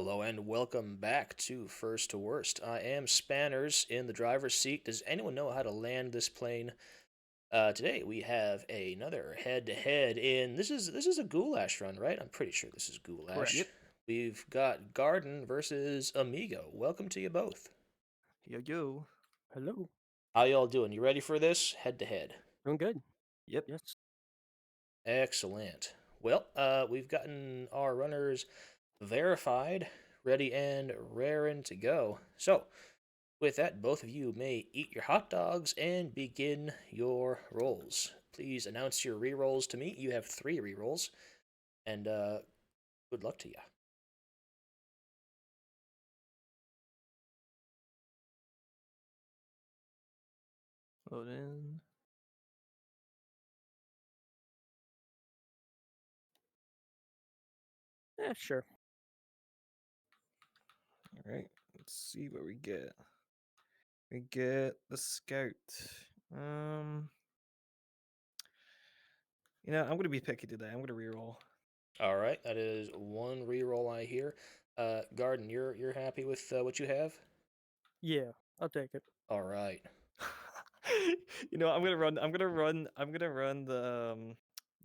Hello and welcome back to First to Worst. I am Spanners in the driver's seat. Does anyone know how to land this plane? Today we have another head-to-head in this is a goulash run, right? I'm pretty sure this is Correct. goulash. Yep. We've got Garden versus Amigo. Welcome to you both. Yo, yo. Hello. How y'all doing? You ready for this head-to-head? Doing good. Yep. Yes. Excellent. Well, we've gotten our runners verified, ready and raring to go. So, with that, both of you may eat your hot dogs and begin your rolls. Please announce your rerolls to me. You have 3 rerolls, and good luck to you. Load in. Yeah, sure. All right. Let's see what we get. We get the scout. I'm gonna be picky today. I'm gonna reroll. All right, that is 1 reroll I hear. Garden, you're happy with what you have? Yeah, I'll take it. All right. I'm gonna run. The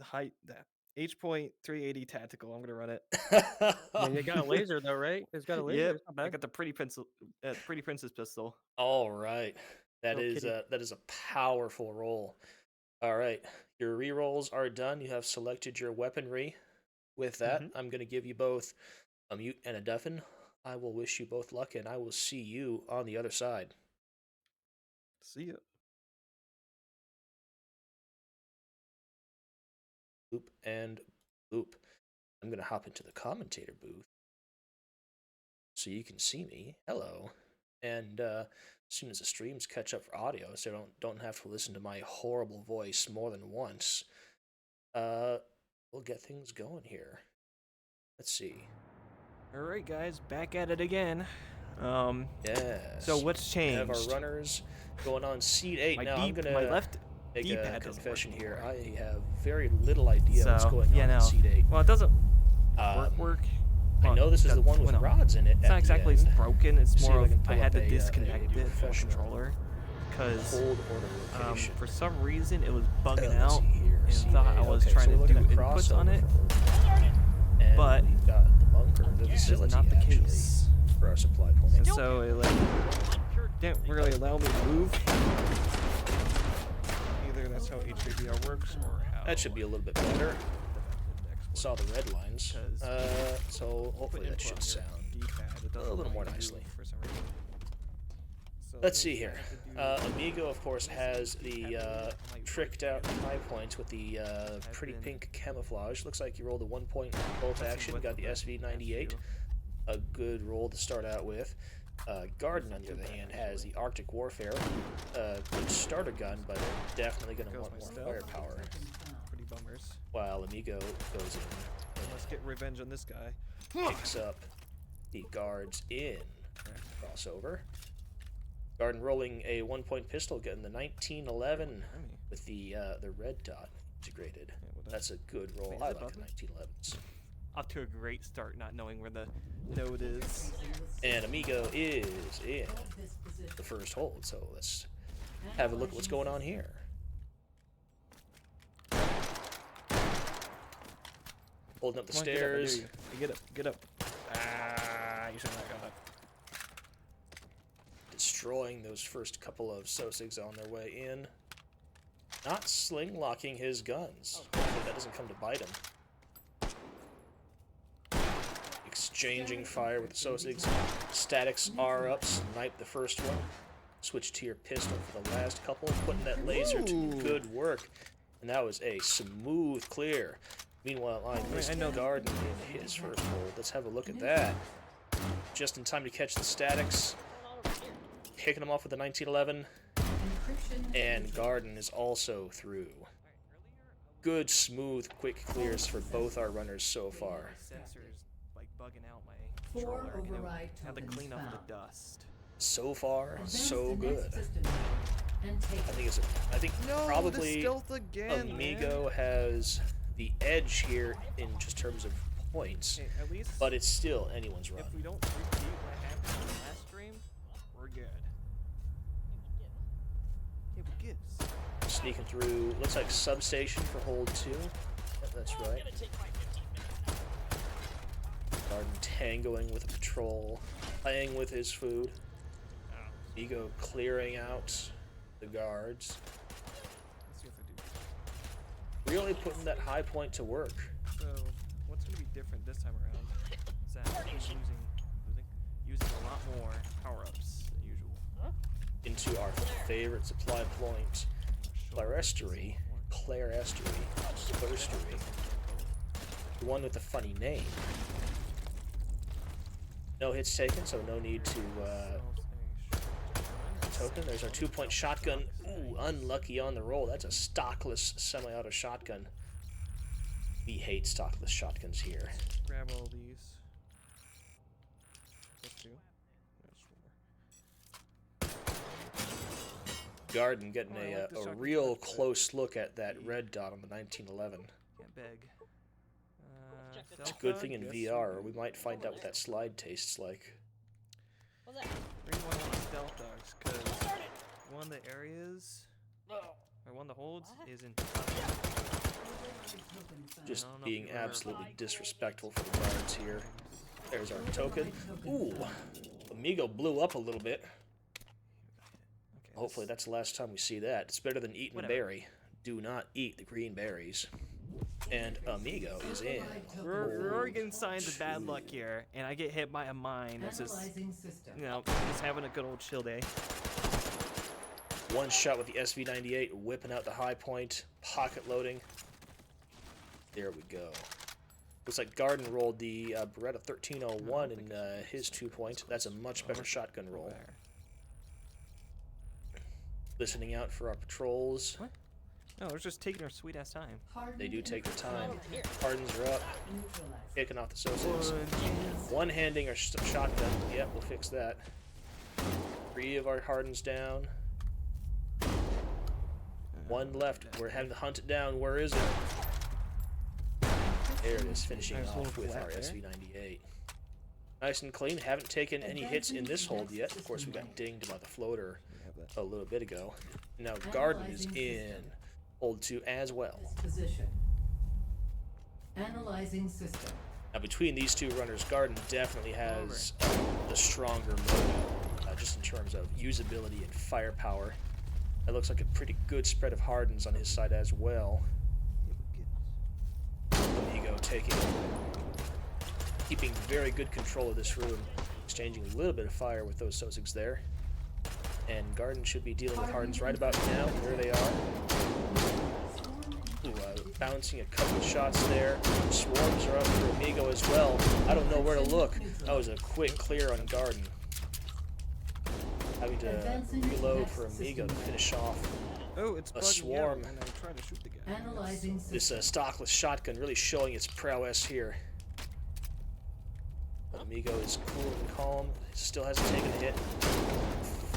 height that H.380 tactical. I'm gonna run it. I mean, it got a laser though, right? It's got a laser. Yep. It's not I bad. got the pretty princess pistol. All right. That No is kidding. that is a powerful roll. All right. Your rerolls are done. You have selected your weaponry. With that, Mhm. I'm going to give you both a mute and a deafen. I will wish you both luck, and I will see you on the other side. See ya. Boop and boop. I'm going to hop into the commentator booth so you can see me. Hello. And as soon as the streams catch up for audio, so don't have to listen to my horrible voice more than once, we'll get things going here. Let's see. All right, guys, back at it again. Yes. So what's We changed? have our runners going on seat 8. My Now I'm gonna my left make D-pad a doesn't confession work here. anymore. I have very little idea what's So, going yeah, on no. in seat 8. Well, it doesn't Um, work. I Well, know this is it the one does- with well, no. rods in it. It's at not the exactly it's end. broken. It's See if more I of can pull I had up to a disconnect it from the professional controller because Hold order location. for some reason it was bugging Let's out see here. and Seat thought 8. I was Okay, trying so we're to do looking at inputs on it. crossover. And But we've got the bunker, the This is facility not the actually, case. for our supply point. And so it didn't really allow me to move. Either that's how HDR works or how. That should be a little bit better. Saw the red lines. So hopefully that should sound a little more nicely. For some reason. So Let's see here. I had to do- Amigo, of course, has the tricked out high points with the pretty pink camouflage. Looks like you rolled a 1-point bolt action, got the SV98. A good roll to start out with. Garden, on the other hand, has the Arctic Warfare. Good starter gun, but definitely going to Goes want more myself. firepower. Pretty bummers. While Amigo goes in Let's get revenge on this guy. picks up the guards in crossover. Garden rolling a 1-point pistol, getting the 1911 with the red dot integrated. That's a good roll. I like the 1911s. Off to a great start, not knowing where the node is. And Amigo is in the first hold, so let's have a look at what's going on here. Holding up the Come on, stairs. Get up, I dare you. Get up. Ah, you should not got it. Destroying those first couple of Sosigs on their way in. Not sling locking his guns. Hopefully that doesn't come to bite him. Exchanging fire with the Sosigs. Statics are up. Snipe the first one. Switch to your pistol for the last couple. Putting that laser to good work. And that was a smooth clear. Meanwhile, I missed Garden in his first hold. Let's have a look at that. Just in time to catch the statics. Kicking him off with the 1911. And Garden is also through. Good, smooth, quick clears for both our runners so far. Sensors like bugging out my controller. override Had to tokens clean up found. the dust. So far, so good. I I think probably stealth again, Amigo has the edge here in just terms of points, Hey, at least but it's still anyone's run. if we don't repeat what happened in the last stream, we're good. Hey, we gives. Sneaking through, looks like substation for hold 2. Yep, that's right. Garden tangoing with a patrol, playing with his food. Amigo clearing out the guards. Let's see if I do. Really putting that high point to work. So, what's going to be different this time around is that he's using a lot more power-ups than usual. Into our favorite supply point, Clarestory. The one with the funny name. No hits taken, so no need to token. There's our 2-point shotgun. Ooh, unlucky on the roll. That's a stockless semi-auto shotgun. We hate stockless shotguns here. Grab all these. Plus 2. That's 4. Garden getting Oh, I like the a shotgun real first, but- close look at that red dot on the 1911. Can't beg. It's a good thing in VR, or we might find out what that slide tastes like. Reason why I want stealth dogs, because one of the areas, or one of the holds, is in. Just I don't know if being you remember. absolutely disrespectful for the guards here. There's our token. Ooh, Amigo blew up a little bit. Okay, Hopefully that's the last time we see that. It's better than eating Whatever. a berry. Do not eat the green berries. And Amigo is in. We're hold getting signs of bad 2. luck here, and I get hit by a mine. This is, Analyzing system. you know, just having a good old chill day. One shot with the SV98, whipping out the high point, pocket loading. There we go. Looks like Garden rolled the Beretta 1301 in his 2-point. That's a much better shotgun roll. Listening out for our patrols. What? No, we're just taking our sweet ass time. They do take their time. Hardens are up, Neutralized. kicking off the Sosigs. One-handing our shotgun. Yep, we'll fix that. 3 of our Hardens down. 1 left. We're having to hunt it down. Where is it? There it is, finishing Nice off little with flap our there. SV98. Nice and clean. Haven't taken any hits in this hold yet. Of course, we got dinged by the floater We have that. a little bit ago. Now Garden is in hold 2 as well. Position. Analyzing system. Now between these two runners, Garden definitely has the stronger moto, just in terms of usability and firepower. That looks like a pretty good spread of Hardens on his side as well. Amigo keeping very good control of this room, exchanging a little bit of fire with those Sosigs there. And Garden should be dealing with Hardens right about now. There they are. Ooh, bouncing a couple of shots there. Swarms are up for Amigo as well. I don't know where to look. That was a quick clear on Garden. Having to reload for Amigo to finish off Oh, it's a bugging swarm. out when I try to shoot the guy. Analyzing system. this stockless shotgun, really showing its prowess here. But Amigo is cool and calm. Still hasn't taken a hit.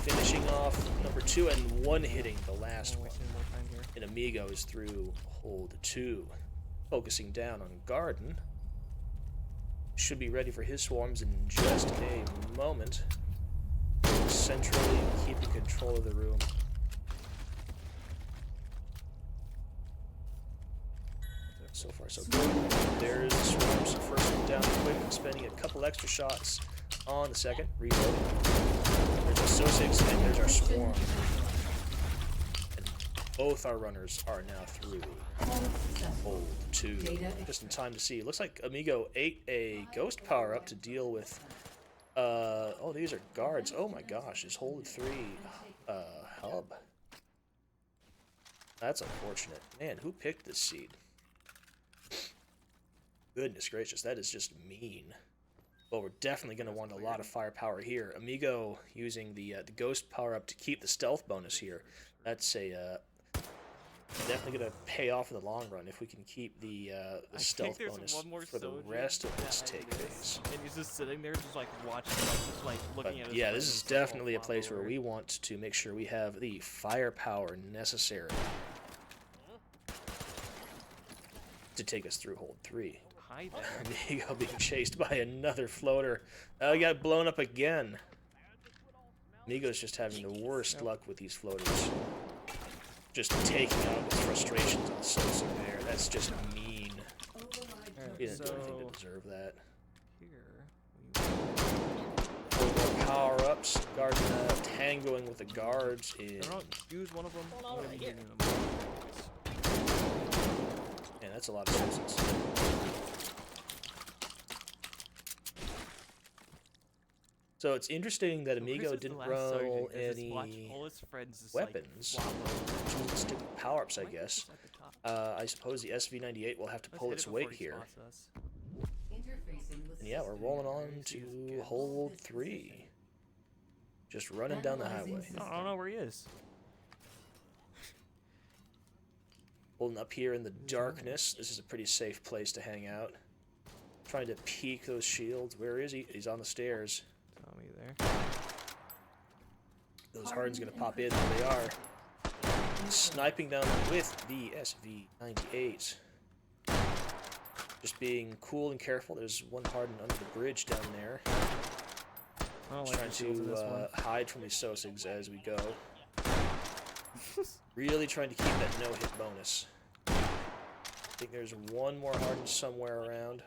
Finishing off number 2 and one hitting the last one. Wasting more time here. And Amigo is through hold 2. Focusing down on Garden. Should be ready for his swarms in just a moment. Centrally keeping control of the room. So far, so good. There's the swarms. First one down quick, spending a couple extra shots on the second. Reloading. There's our Sosigs, and there's our swarm. And both our runners are now through hold 2. Just in time to see. Looks like Amigo ate a ghost power up to deal with. Oh, these are guards. Oh my gosh, is hold 3 hub? That's unfortunate. Man, who picked this seed? Goodness gracious, that is just mean. Well, we're definitely going to want a lot of firepower here. Amigo using the ghost power up to keep the stealth bonus here. That's a definitely going to pay off in the long run if we can keep the stealth bonus for the rest of this take phase. And he's just sitting there, just like watching, just like looking at But his yeah, phone this and is it's like, oh, definitely a flop place where over. we want to make sure we have the firepower necessary to take us through hold 3. Hi there. Amigo being chased by another floater. He got blown up again. Amigo's just having the worst luck with these floaters. Just taking out his frustrations on Sosa there. That's just mean. He didn't do anything to deserve that. Here, More power-ups. Guard tangoing with the guards is... use one of them. I'm gonna be using them. Man, that's a lot of Sosas. So it's interesting that Amigo didn't roll any weapons. Just stick with power-ups, I guess. I suppose the SV98 will have to pull its weight here. And yeah, we're rolling on to hold 3. Just running down the highway. I don't know where he is. Holding up here in the darkness. This is a pretty safe place to hang out. Trying to peek those shields. Where is he? He's on the stairs. Tommy there. Those Harden's gonna pop in. There they are. Sniping down with the SV98. Just being cool and careful. There's one Harden under the bridge down there. I don't Just like the shields in this one. trying to hide from these Sosigs as we go. Really trying to keep that no-hit bonus. I think there's one more Harden somewhere around.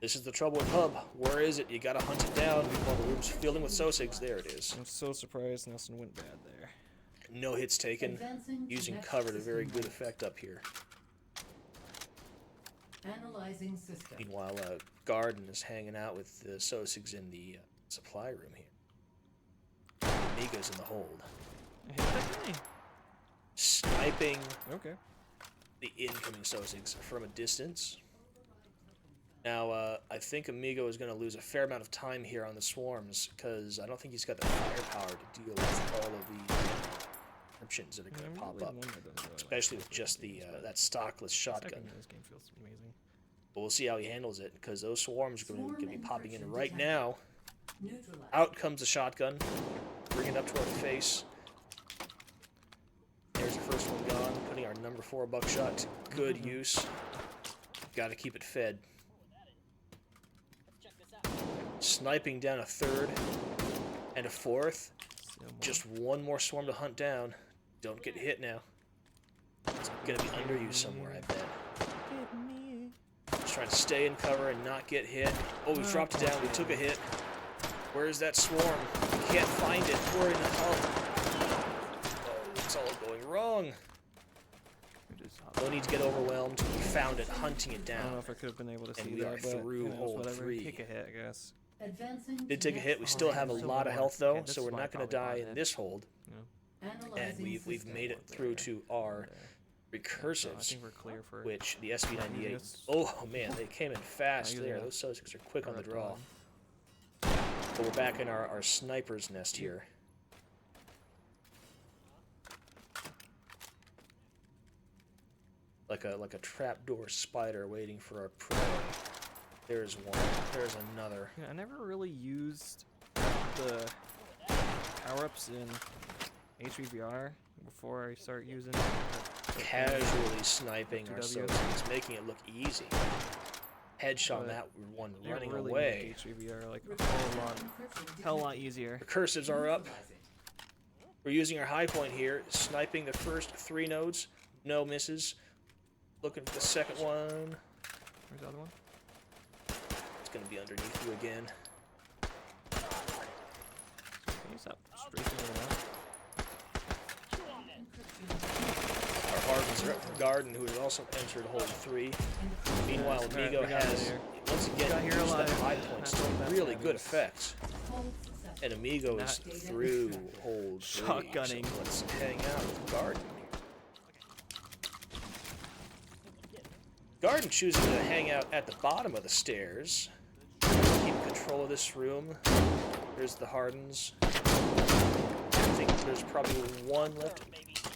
This is the trouble with Hub. Where is it? You gotta hunt it down while the room's filling with Sosigs. There it is. I'm so surprised Nelson went bad there. No hits taken. Using cover to very good effect up here. Analyzing system. Meanwhile, Garden is hanging out with the Sosigs in the supply room here. Amigo's in the hold. I hit that guy. Sniping Okay. the incoming Sosigs from a distance. Now, I think Amigo is going to lose a fair amount of time here on the swarms, because I don't think he's got the firepower to deal with all of the options that are going to pop up. Especially with just the that stockless shotgun. This game feels amazing. But we'll see how he handles it, because those swarms are going to be popping in right now. Neutralize. Out comes the shotgun. Bring it up to our face. There's the first one gone. Putting our number 4 buckshot to good use. Gotta keep it fed. Sniping down a 3rd and a 4th. Just one more swarm to hunt down. Don't get hit now. It's gonna be under you somewhere, I bet. Just trying to stay in cover and not get hit. Oh, we dropped it down. We took a hit. Where's that swarm? We can't find it. We're in the hub. Oh, it's all going wrong. No need to get overwhelmed. We found it, hunting it I don't know down. if I could have been able to see And we are that, but through you know, hold whatever. 3. Take a hit, I guess. Advancing Did take a hit. We next still have a hold. lot of health though, Okay, so this we're is not going to probably die my in bad. this hold. And Analyzing we've system. made it through to our I recursives, think we're clear for. which the SV98. Yes. Oh man, they came in fast use there. that. Those Sosigs are quick on the Correct draw. on. But we're back in our sniper's nest here. Like a trapdoor spider waiting for our prey. There's one. There's another. Yeah, I never really used the power-ups in HVVR before I start using Casually sniping our F2W. Sosigs, making it look easy. Headshot on But that one Never running really away. make HVVR like a whole lot, hell lot easier. Recursives are up. We're using our high point here, sniping the first 3 nodes. No misses. Looking for the second one. Where's the other one? It's going to be underneath you again. Can you stop strafing it out? Our Harden's are up for Garden, who has also entered hold 3. Meanwhile, Alright, Amigo we got it has, here. once Got again, here used that alive. high points to That's what really good matters. effect. And Amigo is Not through hold 3. Shotgunning. So let's hang out with Garden. Garden choosing to hang out at the bottom of the stairs. Keep control of this room. There's the Hardens. I think there's probably one left.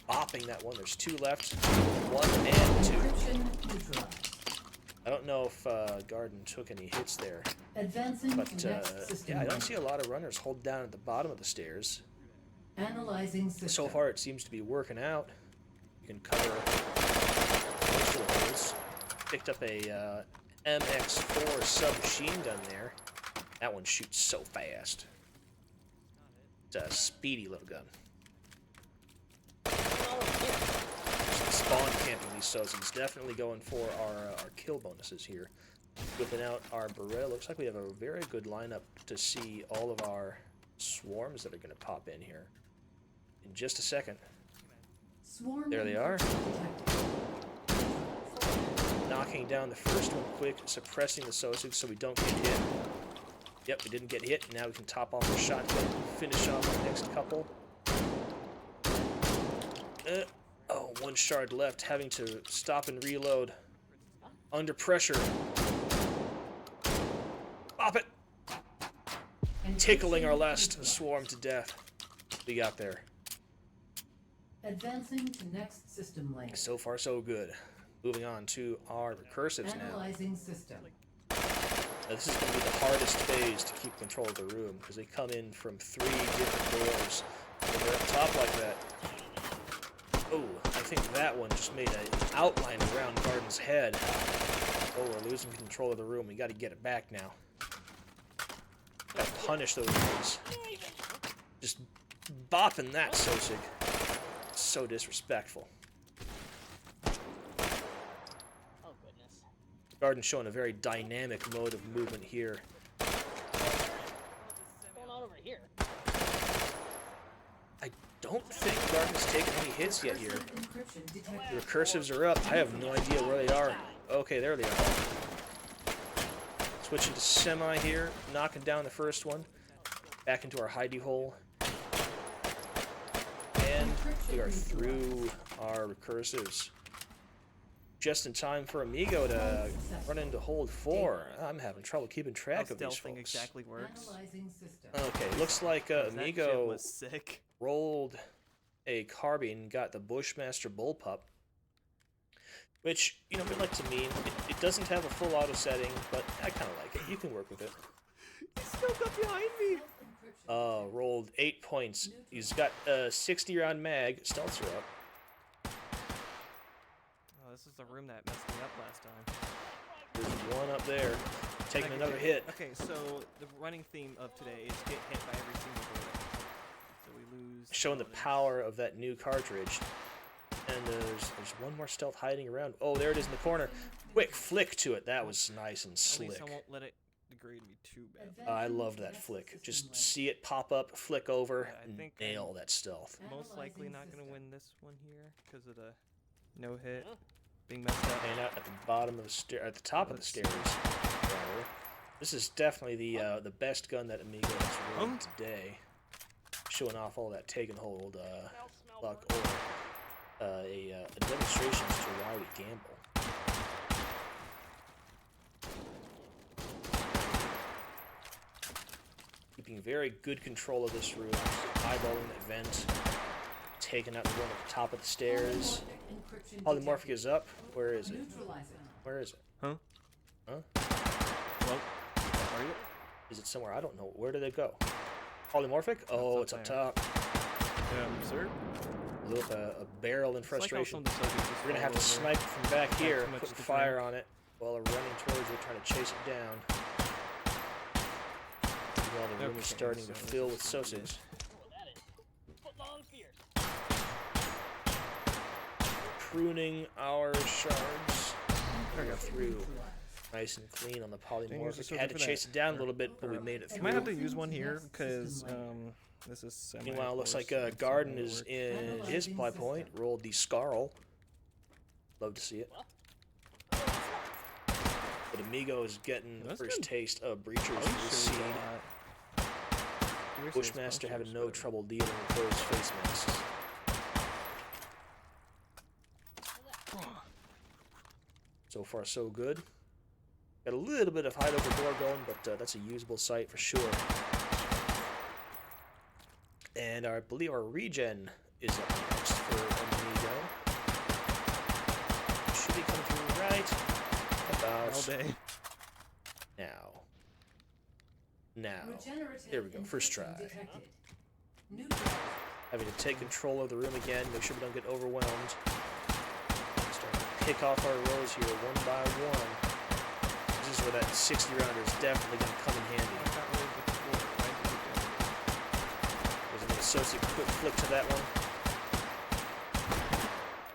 Bopping that one. There's 2 left. 1 and 2. Encryption neutralized. I don't know if Garden took any hits there. Advancing But next system. yeah, I don't see a lot of runners hold down at the bottom of the stairs. Analyzing system. So far it seems to be working out. You can cover most of the holes. picked up a MX4 submachine gun there. That one shoots so fast. It's a speedy little gun. Spawn camping these Sozins. Definitely going for our kill bonuses here. Whipping out our Barrel. Looks like we have a very good lineup to see all of our swarms that are going to pop in here. In just a second. Swarm There they are. detected. Knocking down the first one quick, suppressing the Sosigs so we don't get hit. Yep, we didn't get hit. Now we can top off our shotgun and finish off the next couple. Oh, one shard left, having to stop and reload. Under pressure. Pop it! Tickling our last swarm to death. We got there. Advancing to next system link. So far, so good. Moving on to our recursives now. Analyzing system. Now, this is going to be the hardest phase to keep control of the room, because they come in from 3 different doors. When they're up top like that. Oh, I think that one just made an outline around Garden's head. Oh, we're losing control of the room. We got to get it back now. Gotta punish those guys. Just bopping that Sosig. So disrespectful. Oh, goodness. Garden showing a very dynamic mode of movement here. What's going on over here? I don't think Garden's taken any hits yet here. Encryption The detected. recursives are up. I have no idea where they are. Okay, there they are. Switching to semi here, knocking down the first one. Back into our hidey hole. And we are through our recursives. Just in time for Amigo to run into hold 4. I'm having trouble keeping track of these stealthing folks. exactly works. Analyzing system. Okay, looks like That shit Amigo was sick. rolled a carbine, got the Bushmaster Bullpup. Which, you know, a bit like to me, it doesn't have a full auto setting, but I kind of like it. You can work with it. He snuck up behind me. Rolled 8 points. He's got a 60-round mag. Stealths are up. Oh, this is the room that messed me up last time. There's one up there. Taking Okay, another hit. Okay, so the running theme of today is get hit by every single bullet. So we lose. Showing the bonus. power of that new cartridge. And there's one more stealth hiding around. Oh, there it is in the corner. Quick flick to it. That was nice and At least slick. I won't let it degrade me too bad. I loved that flick. Just see it pop up, flick over, Yeah, I and think nail that stealth. Most likely not going to win this one here because of the no hit being messed up. Hanging out at the bottom of the stair, at the top of the stairs. Rather. This is definitely the best gun that Amigo has rolled today. Showing off all that take and hold luck, or a demonstration as to why we gamble. Keeping very good control of this room, eyeballing that vent, taking out the one at the top of the stairs. Encryption Polymorphic is up. Where is it? Neutralizing. Where is it? Huh? Huh? Hello? Are you? Is it somewhere? I don't know. Where did it go? Polymorphic? Oh, it's up up there. top. Sir? Blew up a barrel in It's like how frustration. some of the soldiers just We're gonna have fall to over. snipe it from back here, too much putting to fire on it while we're running towards it, trying to chase it down. While the room Okay, is starting so to this fill is with gonna be- Sosigs. What that is. Foot-long fierce. Pruning our shards. There we go. Through nice and clean on the use the polymorphic. Sophie Had to for chase that. it down a little bit, but we made it You might have to through. use one here because this is semi. Meanwhile, looks like forced, so Garden it'll is work. in his supply point. Rolled the Scarl. Love to see it. But Amigo is getting the That's first good. taste of Breachers Oh, for you this sure scene. got- Yours says Bushmaster having punctures, no whatever. trouble dealing with those face masks. So far, so good. Got a little bit of hide over door going, but that's a usable site for sure. And I believe our regen is up next for Amigo. Should be coming through right All about day. now. Now. Regenerative There we go, first encryption try. detected. Neutralized. Having to take control of the room again, make sure we don't get overwhelmed. Starting to pick off our rows here one by one. This is where that 60 rounder is definitely going to come in handy. I got rid of the four, right? There's an associate quick flick to that one.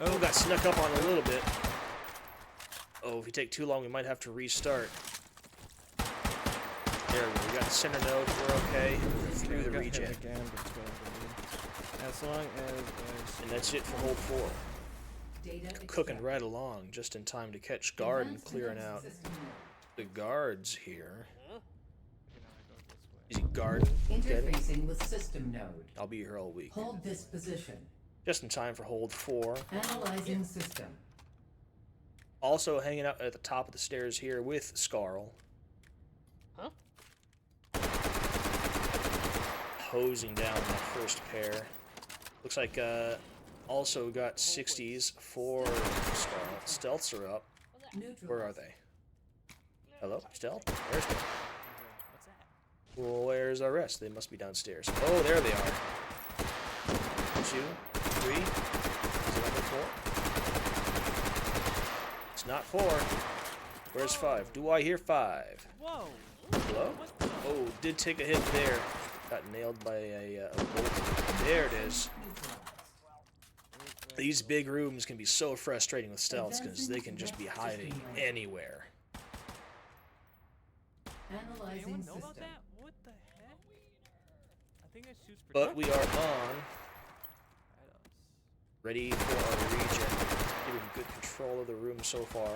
Oh, Oh, got snuck up on a little bit. Oh, if we take too long, we might have to restart. There we go. We got the center node. We're okay. We're through the got hit regen. again, but it's going to be- As long as And that's it for hold 4. Data Cooking extract. right along, just in time to catch guard and Advanced clearing defense out system the guards here. you know, I go this way. Is he guarding? Getting? Interfacing with system node. I'll be here all week. Hold this position. Just in time for hold 4. Analyzing system. Also hanging out at the top of the stairs here with Scarl. Huh? Hosing down that first pair. Looks like also got 60s for Scarl. Stealths are up. Neutral. Where are they? Hello? Stealth? There's one. What's that? Well, where's our rest? They must be downstairs. Oh, there they are. 2, 3. Is it number 4? It's not 4. Where's 5? Do I hear 5? Whoa! Hello? What the? Oh, did take a hit there. Got nailed by a bolt. There it is. These big rooms can be so frustrating with stealths because they can just be hiding anywhere. Analyzing Anyone know about system. that? What the heck? I think I shoots But we are on, at us. ready for our regen. Getting good control of the room so far.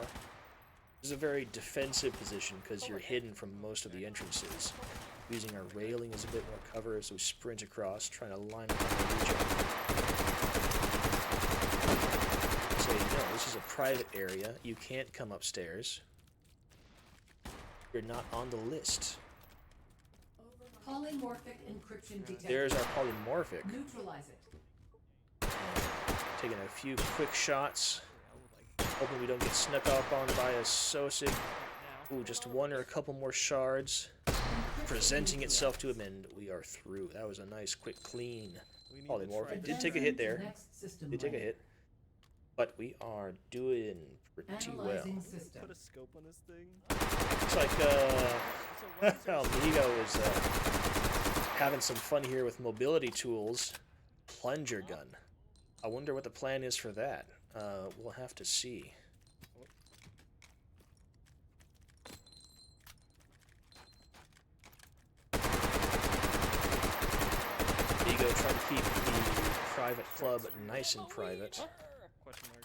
This is a very defensive position because you're hidden from most of the entrances. Using our railing as a bit more cover as we sprint across, trying to line up the regen. So no, this is a private area. You can't come upstairs. You're not on the list. Polymorphic encryption detected. There's our polymorphic. Neutralize it. Taking a few quick shots. I would like Hoping we don't get snuck up on by a Sosig. now. Ooh, just one or a couple more shards. Presenting itself to him, and we are through. That was a nice, quick, clean We need to polymorph. try It this. did take a hit there. Next system Did take a layer. hit. But we are doing pretty well. Analyzing system. Put a scope on this thing. Looks like So why is there Amigo is having some fun here with mobility tools. Plunger gun. I wonder what the plan is for that. We'll have to see. Amigo trying to keep the private club nice and private. question mark?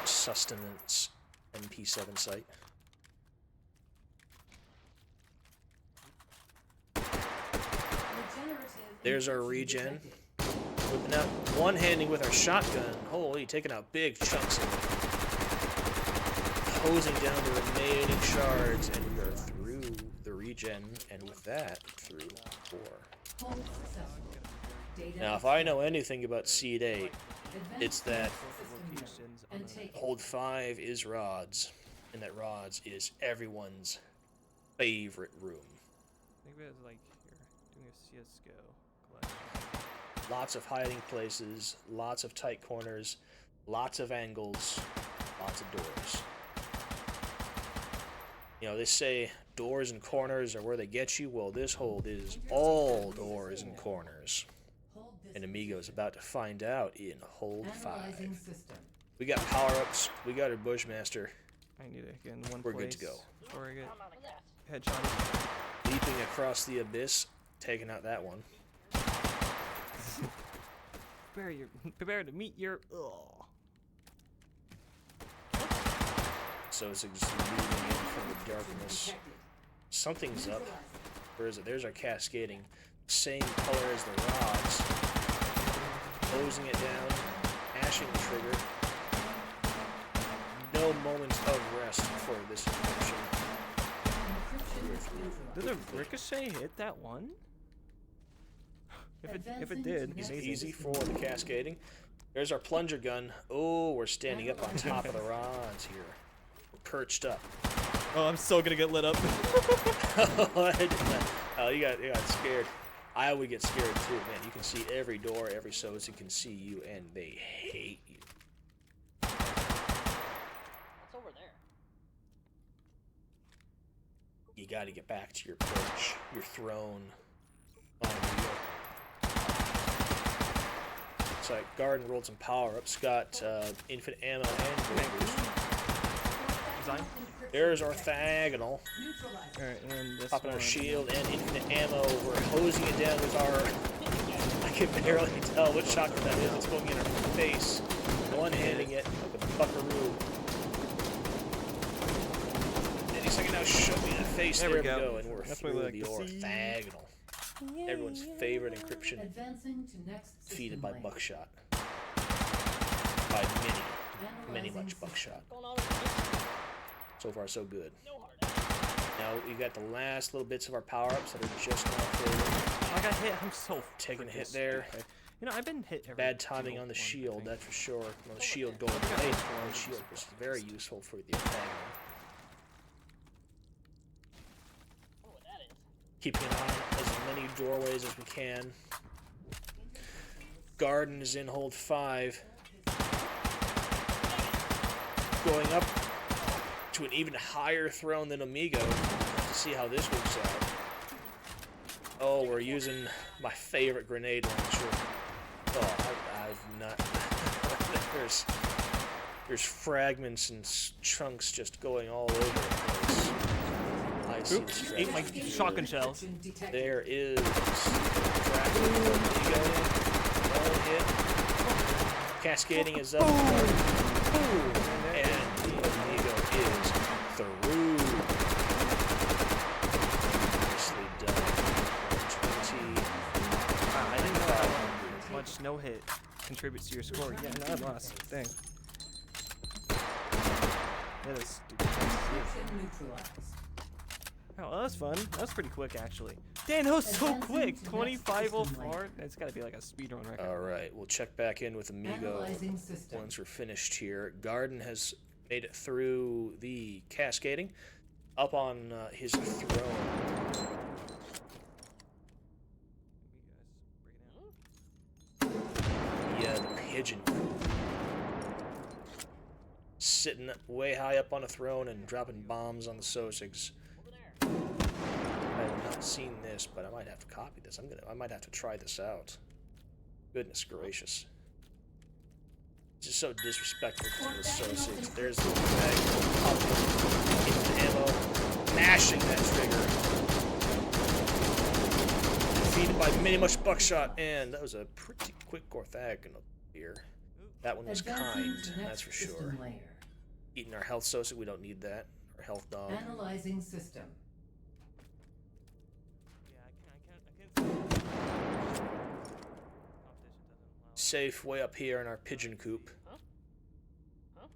Sustenance MP7 site. Regenerative There's our encryption regen. detected. Whipping out one-handing with our shotgun. Holy, taking out big chunks of it. Hosing down the remaining shards, and we are through the regen, and with that, through 4. Hold successful. Data Now, if I know anything about Seed 8, Advanced it's that system node. Locations on And the- take Hold 5 is rods, and that rods is everyone's favorite room. I think it was like here, doing a CSGO collection. Lots of hiding places, lots of tight corners, lots of angles, lots of doors. You know, they say doors and corners are where they get you. Well, this hold is all doors and corners. hold this And Amigo's about to find out in hold analyzing 5. system. We got power-ups, we got our Bushmaster, I need to get in one We're place good to go. before I get How about that? headshot. leaping across the abyss, taking out that one. Prepare to meet your. Ugh. So it's moving in from the darkness. Detected. Something's up. Neutralize Where is it? There's our cascading. Same color as the rods. Closing it down. Mashing the trigger. No moment of rest for this encryption. Encryption neutralized. Did the ricochet hit that one? If it Advancing did, to next amazing. Easy for the cascading. There's our plunger gun. Oh, we're standing up on top of the rods here. We're perched up. Oh, I'm so gonna get lit up. Oh, you got scared. I would get scared too, man. You can see every door, every Sosa can see you, and they hate you. What's over there? You gotta get back to your perch, your throne. On the wheel. So Garden rolled some power-ups, got infinite ammo and grenade boost. Design. There's orthogonal. Alright, and then this Popping our one. shield and infinite ammo. We're hosing it down with our... I can barely tell which shotgun that is. It's going in our face. One-handing it like a buckaroo. Any second now, show me the face. There There we we go. go. And we're That's what through we like the to see. orthogonal. Everyone's favorite encryption. Advancing to next Defeated system by layer. buckshot. By many Analyzing much system. buckshot. What's going on over here? So far, so good. No hard ass. Now we got the last little bits of our power-ups that are just now filled. I got hit. I'm so Taking a freaking hit there. stupid. You know, I've been hit every Bad timing single on the one, I shield, think. that's for sure. Well, the shield going late. The shield was very useful for the attack. I don't know what that is. Keeping an eye on as many doorways as we can. Garden is in hold 5. Going up to an even higher throne than Amigo. To see how this works out. Oh, we're using my favorite grenade launcher. Oh, I've not. there's fragments and chunks just going all over the place. I see the Oops, strategy. ate my shotgun shells. Detected. There is Dragon Amigo. One hit. Cascading is up. And the Amigo is through. Nicely done. 20. I didn't know how much no hit contributes to your score. Yeah, no, I lost. Dang. That is stupid. Encryption neutralized. Oh, that was fun. That was pretty quick, actually. Dang, that was so Advancing quick. to next 2504. system layer. It's got to be like a speedrun record. Alright, we'll check back in with Amigo Analyzing system. once we're finished here. Garden has made it through the cascading, up on his throne. Yeah, the pigeon. Sitting way high up on a throne and dropping bombs on the Sosigs. Over there. I have not seen this, but I might have to copy this. I might have to try this out. Goodness gracious. It's just so disrespectful to the Sosigs. There's the bag. Into the ammo. Mashing that trigger. Defeated by many much buckshot, and that was a pretty quick orthogonal here. That one was Advancing kind, to next that's for system sure. layer. Eating our health Sosig, we don't need that. Our health dog. Analyzing system. Yeah, I can't. Competition doesn't allow. Safe way up here in our pigeon coop. Huh? Huh?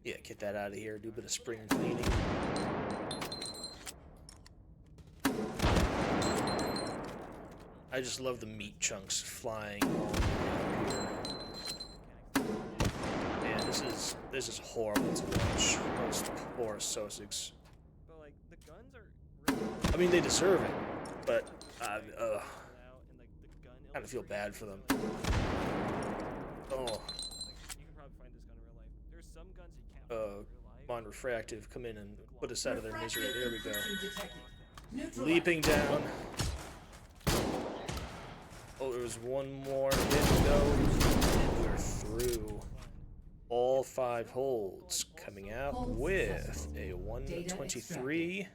Yeah, get that out of here. Do a bit of spring cleaning. I just love the meat chunks flying all the way up here. Man, this is horrible to watch. Those poor Sosigs. But like the guns are really I mean, they deserve it, but out, and like the gun. kind of feel bad for them. Oh, Like, you can probably find this gun in real life. There's some guns you can't find in real life. come on, refractive, come in and put us out of their misery. There we go. Encryption detected. Neutralized. Leaping down. Oh, there was one more hit to go, and we're through. All 5 holds coming out with a 123.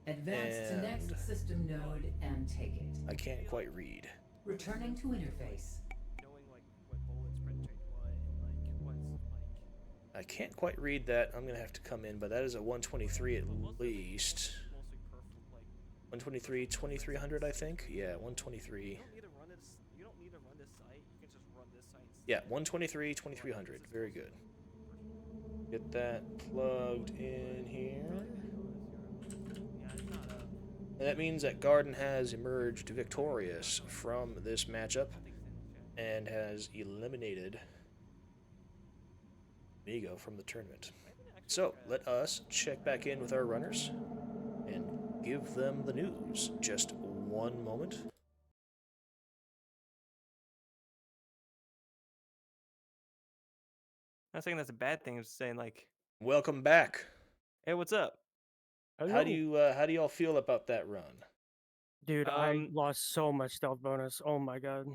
Advance to and- next system node and take it. I can't quite read. Returning to interface. Knowing like what bullets penetrate what and like what's like I can't quite read that. I'm gonna have to come in, but that is a 123 at least. mostly perfect. Like 123, 2300, I think. Yeah, 123. you don't need to run this. You don't need to run this site. You can just run this site. Instead. Yeah, 123, 2300. Very good. Get that plugged in here. Yeah, it's not a. And that means that Garden has emerged victorious from this matchup and has eliminated Amigo from the tournament. So let us check back in with our runners and give them the news. Just one moment. I'm not saying that's a bad thing. I'm just saying like, Welcome back. hey, what's up? How do you all feel about that run? Dude, I lost so much stealth bonus. Oh my god.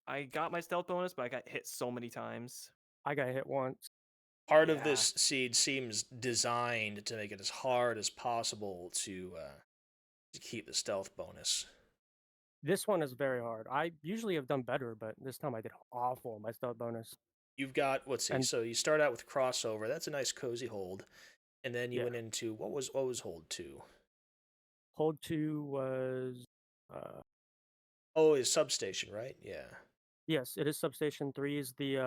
I got my stealth bonus, but I got hit so many times. I got hit once. Part of Yeah. this seed seems designed to make it as hard as possible to keep the stealth bonus. This one is very hard. I usually have done better, but this time I did awful on my stealth bonus. You've got, let's see, And- so you start out with crossover. That's a nice cozy hold. And then you Yeah. went into, what was hold 2? Hold 2 was Oh, is substation, right? Yeah. yes, it is substation. 3 is the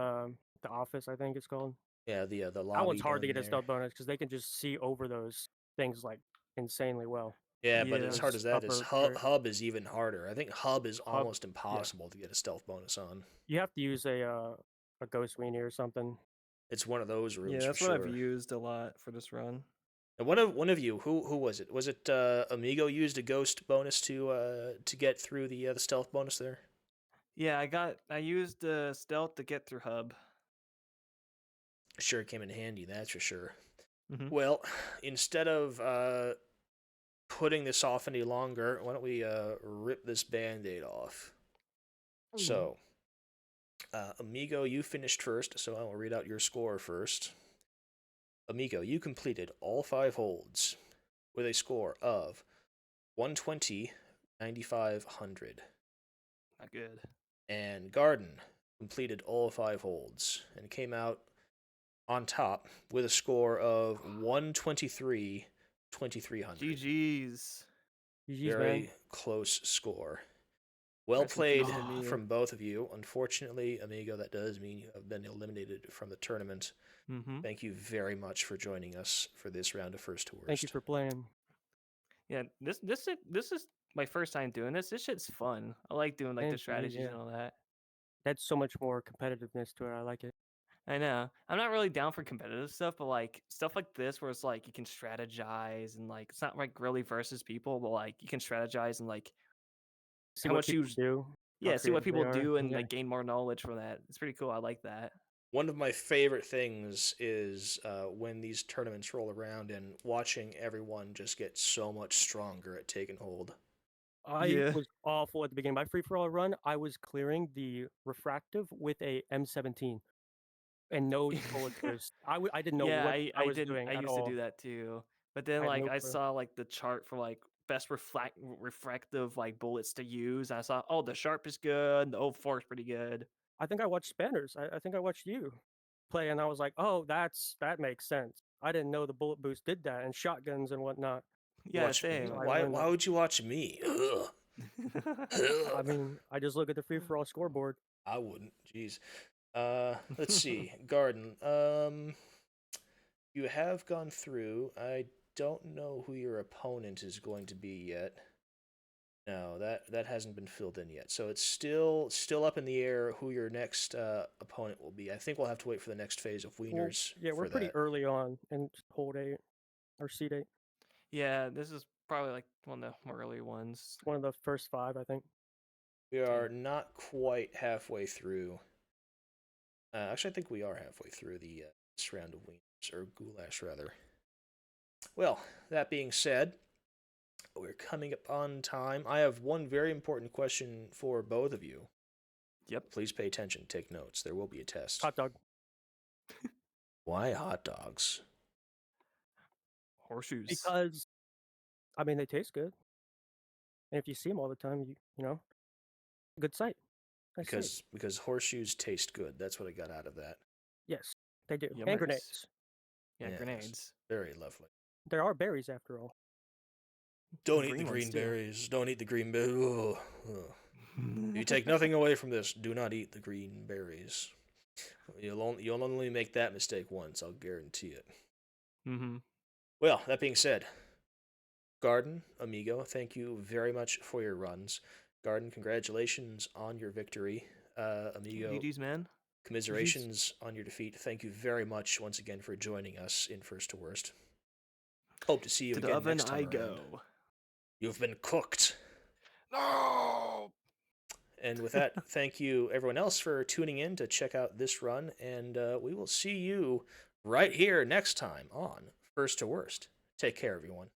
office, I think it's called. Yeah, the lobby. That one's hard to down get a there. stealth bonus because they can just see over those things like insanely well. Yeah, but Yeah. as hard as that is, Upper- hub is even harder. I think hub is Hub, almost impossible to get a stealth bonus on. You have to use a ghost weenie or something. It's one of those rooms Yeah, that's for what sure. I've used a lot for this run. And one of you, who was it? Was it Amigo used a ghost bonus to get through the stealth bonus there? Yeah, I used stealth to get through hub. Sure came in handy, that's for sure. Mhm. Well, instead of putting this off any longer, why don't we rip this band-aid off? So, Amigo, you finished first, so I will read out your score first. Amigo, you completed all 5 holds with a score of 120, 9500. Not good. And Garden completed all 5 holds and came out on top with a score of 123, 2300. GG's. GG's, Very man. close score. Well That's played included in me. from both of you. Unfortunately, Amigo, that does mean you have been eliminated from the tournament. Mm-hmm. Thank you very much for joining us for this round of First to Worst. Thank you for playing. Yeah, this is my first time doing this. This shit's fun. I like doing like Same the for me, strategies yeah. and all that. That's so much more competitiveness to it. I like it. I know. I'm not really down for competitive stuff, but like stuff like this where it's like you can strategize and like it's not like really versus people, but like you can strategize and like See how what much people you do. how yeah, see what creative they people are. do and Yeah. like gain more knowledge from that. It's pretty cool. I like that. One of my favorite things is when these tournaments roll around and watching everyone just get so much stronger at taking hold. I Yeah. was awful at the beginning. My free for all run, I was clearing the refractive with a M17 and no bullet burst. I didn't know Yeah, what I was didn't. doing I at used all. to do that too. But then I had like no I clue. saw like the chart for like best refractive like bullets to use. And I saw the sharp is good, the 04 is pretty good. I think I watched Spanners. I think I watched you play, and I was like, oh, that makes sense. I didn't know the bullet boost did that, and shotguns and whatnot. Yeah, Watch me. same. I Why learned why that. would you watch me? Ugh. I mean, I just look at the free for all scoreboard. I wouldn't. Jeez. Let's see. Garden. You have gone through. I don't know who your opponent is going to be yet. No, that hasn't been filled in yet. So it's still up in the air who your next opponent will be. I think we'll have to wait for the next phase of Well, wieners. yeah, we're for pretty that. early on in hold 8 or seed 8. Yeah, this is probably like one of the more early ones. One of the first 5, I think. We are not quite halfway through. Actually, I think we are halfway through this round of wieners, or goulash rather. Well, that being said, we're coming up on time. I have one very important question for both of you. Yep. Please pay attention. Take notes. There will be a test. Hot dog. Why hot dogs? Horseshoes. Because, I mean, they taste good. And if you see them all the time, you know, good sight. Nice sight. Because horseshoes taste good. That's what I got out of that. Yes, they do. Yummers. And grenades. Yeah, Yes. grenades. Very lovely. There are berries after all. Don't eat the Green green ones, too. berries. Don't eat the green berries. You take nothing away from this. Do not eat the green berries. You'll only make that mistake once. I'll guarantee it. Mm-hmm. Well, that being said, Garden, Amigo, thank you very much for your runs. Garden, congratulations on your victory. Amigo, GG's, man. commiserations on your defeat. Thank you very much once again for joining us in First to Worst. Hope to see you To the again oven next time I around. go. You've been cooked. No. And with that, thank you everyone else for tuning in to check out this run, and we will see you right here next time on First to Worst. Take care, everyone.